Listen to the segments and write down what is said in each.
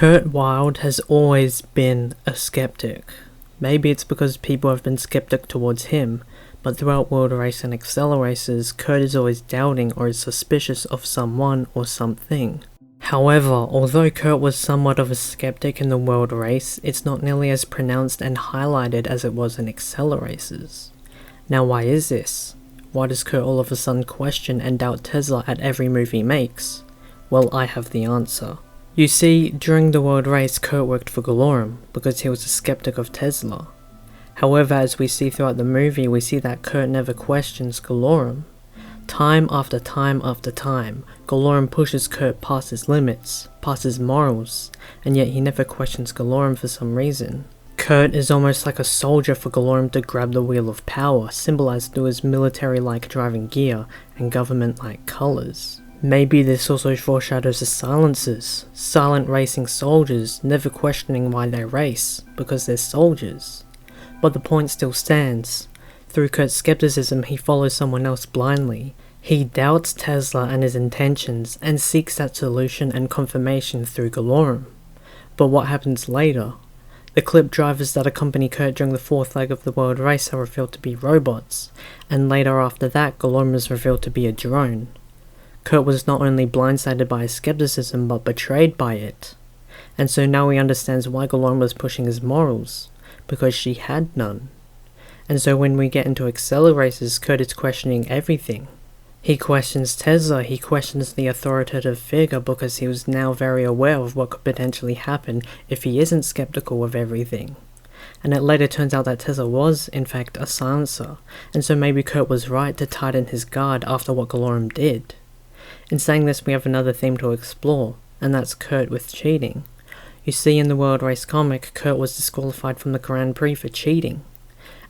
Kurt Wilde has always been a skeptic. Maybe it's because people have been skeptic towards him, but throughout World Race and Acceleracers, Kurt is always doubting or is suspicious of someone or something. However, although Kurt was somewhat of a skeptic in the World Race, it's not nearly as pronounced and highlighted as it was in Acceleracers. Now why is this? Why does Kurt all of a sudden question and doubt Tesla at every move he makes? Well, I have the answer. You see, during the World Race, Kurt worked for Galorum because he was a skeptic of Tesla. However, as we see throughout the movie, we see that Kurt never questions Galorum. Time after time after time, Galorum pushes Kurt past his limits, past his morals, and yet he never questions Galorum for some reason. Kurt is almost like a soldier for Galorum to grab the wheel of power, symbolized through his military-like driving gear and government-like colours. Maybe this also foreshadows the Silencers, silent racing soldiers, never questioning why they race, because they're soldiers. But the point still stands. Through Kurt's skepticism, he follows someone else blindly. He doubts Tesla and his intentions, and seeks that solution and confirmation through Galorum. But what happens later? The clip drivers that accompany Kurt during the fourth leg of the World Race are revealed to be robots, and later after that, Galorum is revealed to be a drone. Kurt was not only blindsided by his skepticism, but betrayed by it. And so now he understands why Galorum was pushing his morals, because she had none. And so when we get into Acceleracers, Kurt is questioning everything. He questions Tesla, he questions the authoritative figure because he was now very aware of what could potentially happen if he isn't skeptical of everything. And it later turns out that Tesla was, in fact, a silencer, and so maybe Kurt was right to tighten his guard after what Galorum did. In saying this, we have another theme to explore, and that's Kurt with cheating. You see, in the World Race comic, Kurt was disqualified from the Grand Prix for cheating.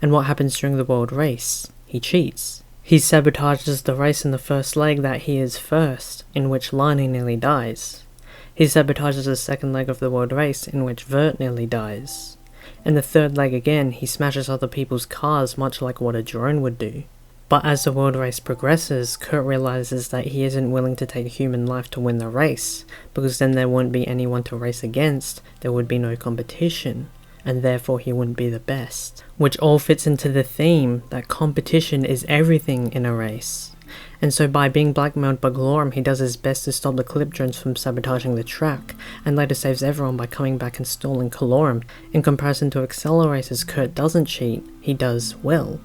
And what happens during the World Race? He cheats. He sabotages the race in the first leg that he is first, in which Lani nearly dies. He sabotages the second leg of the World Race, in which Vert nearly dies. In the third leg again, he smashes other people's cars, much like what a drone would do. But as the World Race progresses, Kurt realizes that he isn't willing to take human life to win the race, because then there wouldn't be anyone to race against, there would be no competition, and therefore he wouldn't be the best. Which all fits into the theme that competition is everything in a race. And so by being blackmailed by Galorum, he does his best to stop the clip drones from sabotaging the track, and later saves everyone by coming back and stalling Galorum. In comparison to Acceleracers, Kurt doesn't cheat, he does well.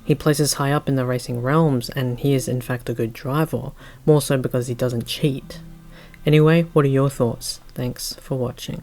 He places high up in the racing realms, and he is in fact a good driver, more so because he doesn't cheat. Anyway, what are your thoughts? Thanks for watching.